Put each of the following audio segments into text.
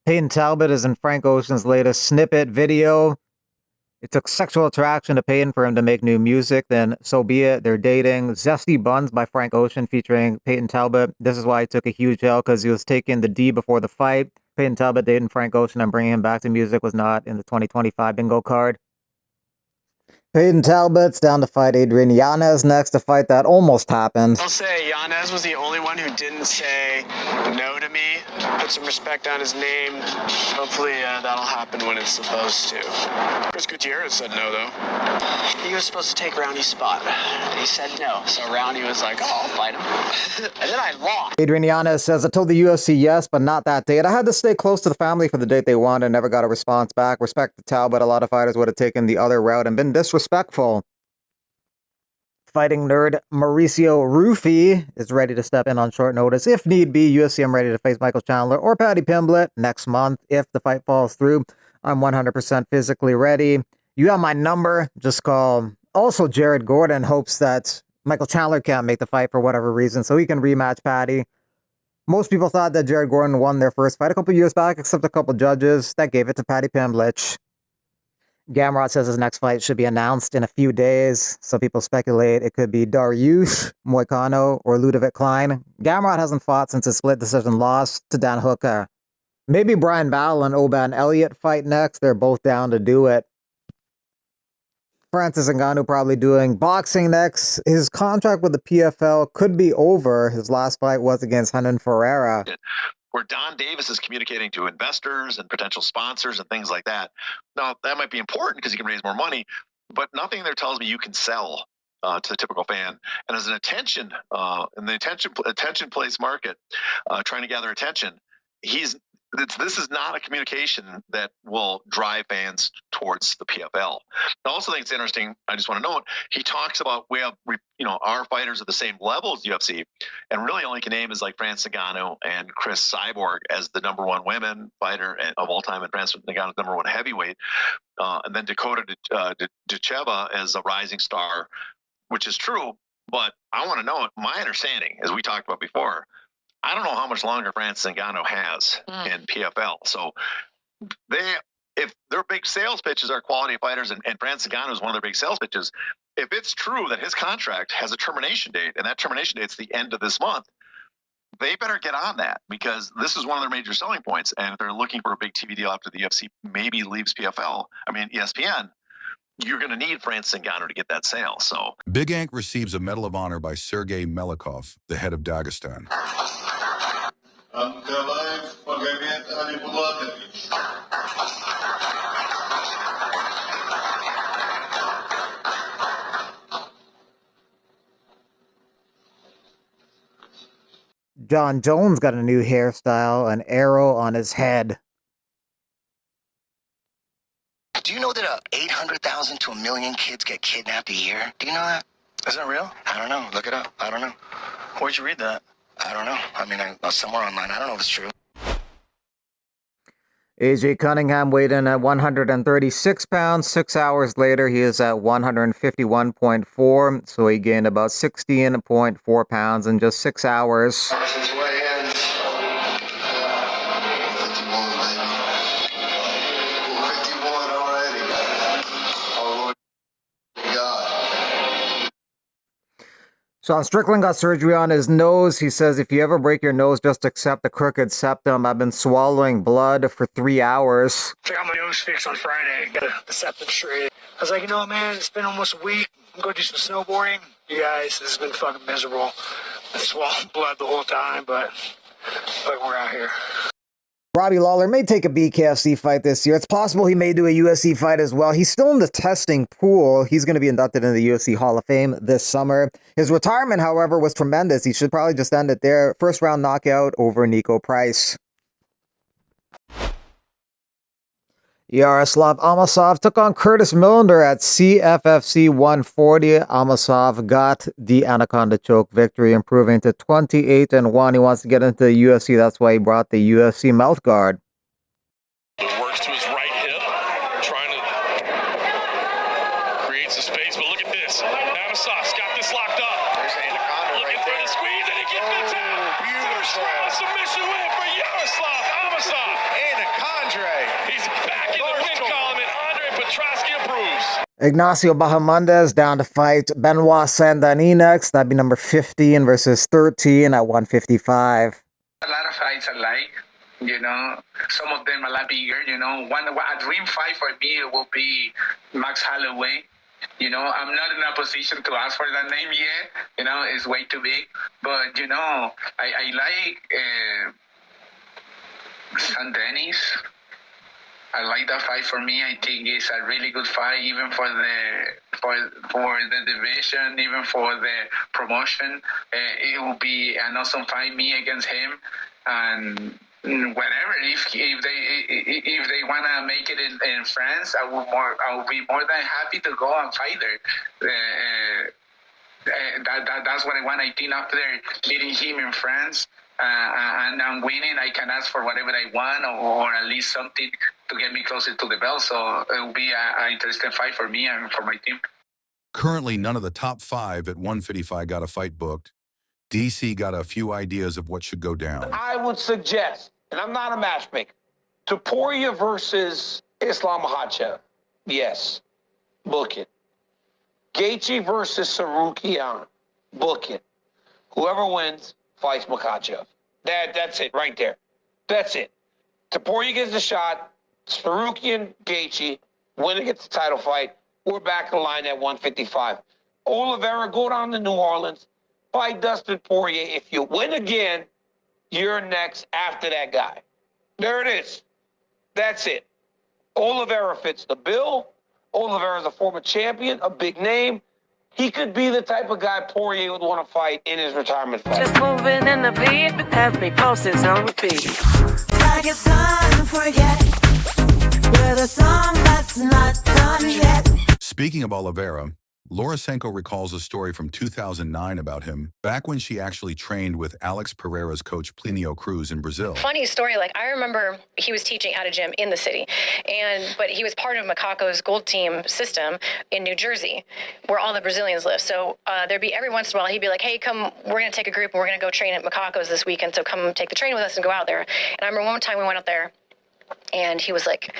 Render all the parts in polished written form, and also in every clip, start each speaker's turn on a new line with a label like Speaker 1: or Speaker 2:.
Speaker 1: Peyton Talbott is in Frank Ocean's latest snippet video. It took sexual attraction to Peyton for him to make new music, then so be it. They're dating. Zesty Buns by Frank Ocean featuring Peyton Talbott. This is why he took a huge L, because he was taking the D before the fight. Peyton Talbott dating Frank Ocean and bringing him back to music was not in the 2025 bingo card. Peyton Talbott's down to fight Adrian Yanez next, a fight that almost happened.
Speaker 2: I'll say Yanez was the only one who didn't say no to me. Put some respect on his name. Hopefully that'll happen when it's supposed to. Chris Gutierrez said no, though. He was supposed to take Roundy's spot. He said no. So Roundy was like, oh, I'll fight him. And then I lost.
Speaker 1: Adrian Yanez says, I told the UFC yes, but not that date. I had to stay close to the family for the date they wanted and never got a response back. Respect to Talbot. A lot of fighters would have taken the other route and been disrespectful. Fighting nerd Mauricio Rufy is ready to step in on short notice. If need be, UFC, I'm ready to face Michael Chandler or Paddy Pimblett next month. If the fight falls through, I'm 100% physically ready. You have my number. Just call. Also, Jared Gordon hopes that Michael Chandler can't make the fight for whatever reason, so he can rematch Paddy. Most people thought that Jared Gordon won their first fight a couple years back, except a couple judges that gave it to Paddy Pimblett. Gamrot says his next fight should be announced in a few days. Some people speculate it could be Dariush Moicano or Ludovic Klein. Gamrot hasn't fought since his split decision loss to Dan Hooker. Maybe Brian Battle and Oban Elliott fight next. They're both down to do it. Francis Ngannou probably doing boxing next. His contract with the PFL could be over. His last fight was against Renan Ferreira.
Speaker 3: Where Don Davis is communicating to investors and potential sponsors and things like that. Now, that might be important because you can raise more money, but nothing there tells me you can sell to the typical fan. And as an attention, in the attention place market, trying to gather attention, this is not a communication that will drive fans towards the PFL. I also think it's interesting. I just want to note, he talks about our fighters at the same level as UFC, and really only can name is like Francis Ngannou and Chris Cyborg as the number one women fighter of all time, and Francis Ngannou's number one heavyweight, and then Dakota Ducheva as a rising star, which is true. But I want to know, my understanding, as we talked about before, I don't know how much longer Francis Ngannou has in PFL. So if their big sales pitches are quality fighters, and Francis Ngannou is one of their big sales pitches, if it's true that his contract has a termination date, and that termination date's the end of this month, they better get on that, because this is one of their major selling points. And if they're looking for a big TV deal after the UFC maybe leaves ESPN, you're going to need Francis Ngannou to get that sale. So
Speaker 4: Big Ank receives a Medal of Honor by Sergei Melikov, the head of Dagestan.
Speaker 1: John Jones got a new hairstyle, an arrow on his head.
Speaker 5: Do you know that 800,000 to 1 million kids get kidnapped a year? Do you know that?
Speaker 2: Is that real?
Speaker 5: I don't know. Look it up. I don't know.
Speaker 2: Where'd you read that?
Speaker 5: I don't know. I mean, somewhere online. I don't know if it's true.
Speaker 1: AJ Cunningham weighed in at 136 pounds. 6 hours later, he is at 151.4. So he gained about 16.4 pounds in just 6 hours. Sean Strickland got surgery on his nose. He says, if you ever break your nose, just accept the crooked septum. I've been swallowing blood for 3 hours.
Speaker 2: I got my nose fixed on Friday. Got the septum straight. I was like, you know what, man? It's been almost a week. I'm going to do some snowboarding. You guys, this has been fucking miserable. I've swallowed blood the whole time, but we're out here.
Speaker 1: Robbie Lawler may take a BKFC fight this year. It's possible he may do a UFC fight as well. He's still in the testing pool. He's going to be inducted into the UFC Hall of Fame this summer. His retirement, however, was tremendous. He should probably just end it there. First round knockout over Nico Price. Yaroslav Amosov took on Curtis Millender at CFFC 140. Amosov got the Anaconda choke victory, improving to 28-1. He wants to get into the UFC. That's why he brought the UFC mouth guard.
Speaker 6: Works to his right hip, trying to create some space. But look at this. Amosov's got this locked up.
Speaker 5: There's Anaconda
Speaker 6: Looking for the squeeze, and he gets the tap. First round submission win for Yaroslav Amosov.
Speaker 5: Anaconda.
Speaker 6: He's back in the win column, and Andre Petrosky approves.
Speaker 1: Ignacio Bahamondes down to fight Benoit Saint-Denis next. That'd be number 15 versus 13 at 155.
Speaker 7: A lot of fights I like, you know. Some of them a lot bigger, you know. A dream fight for me will be Max Holloway. You know, I'm not in a position to ask for that name yet. You know, it's way too big. But, you know, I like Saint-Denis. I like that fight for me. I think it's a really good fight, even for the division, even for the promotion. It will be an awesome fight, me against him, and whatever. If they wanna make it in France, I will be more than happy to go and fight there. That's what I want. I think after leading him in France and I'm winning, I can ask for whatever I want, or at least something to get me closer to the belt. So it will be an interesting fight for me and for my team.
Speaker 4: Currently, none of the top 5 at 155 got a fight booked. DC got a few ideas of what should go down.
Speaker 8: I would suggest, and I'm not a matchmaker, Topuria versus Islam Makhachev. Yes, book it. Gaethje versus Sarukian. Book it. Whoever wins fights Makhachev. That's it right there. That's it. Topuria gets the shot. Sarukian, Gaethje, winner gets the title fight. We're back in line at 155. Oliveira, go down to New Orleans, fight Dustin Poirier. If you win again, you're next after that guy. There it is. That's it. Oliveira fits the bill. Oliveira is a former champion, a big name. He could be the type of guy Poirier would want to fight in his retirement fight.
Speaker 9: Just moving in the beat, have me posted on repeat.
Speaker 10: Dagestan and Forget. We're the song that's not done yet.
Speaker 4: Speaking of Oliveira, Laura Senko recalls a story from 2009 about him, back when she actually trained with Alex Pereira's coach Plinio Cruz in Brazil.
Speaker 11: Funny story, like I remember he was teaching at a gym in the city, but he was part of Macaco's Gold Team system in New Jersey, where all the Brazilians live. So there'd be every once in a while, he'd be like, hey, come, we're going to take a group and we're going to go train at Macaco's this weekend, so come take the train with us and go out there. And I remember one time we went out there, and he was like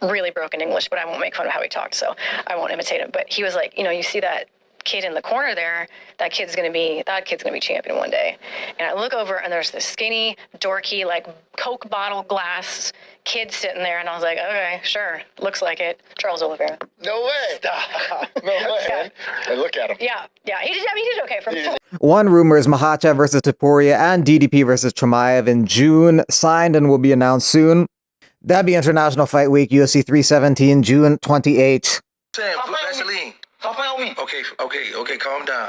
Speaker 11: really broken English, but I won't make fun of how he talked, so I won't imitate him. But he was like, you know, you see that kid in the corner there, that kid's gonna be champion one day. And I look over and there's this skinny, dorky, like Coke bottle glass kid sitting there, and I was like, okay, sure, looks like it. Charles Oliveira.
Speaker 12: No way. Stop. No way.
Speaker 11: Yeah.
Speaker 12: Hey, look at him.
Speaker 11: Yeah, he did okay for
Speaker 1: One rumor is Makhachev versus Topuria and DDP versus Chimaev in June, signed and will be announced soon. That'd be International Fight Week, UFC 317, June 28.
Speaker 12: Sam, put Vaseline. Okay, calm down.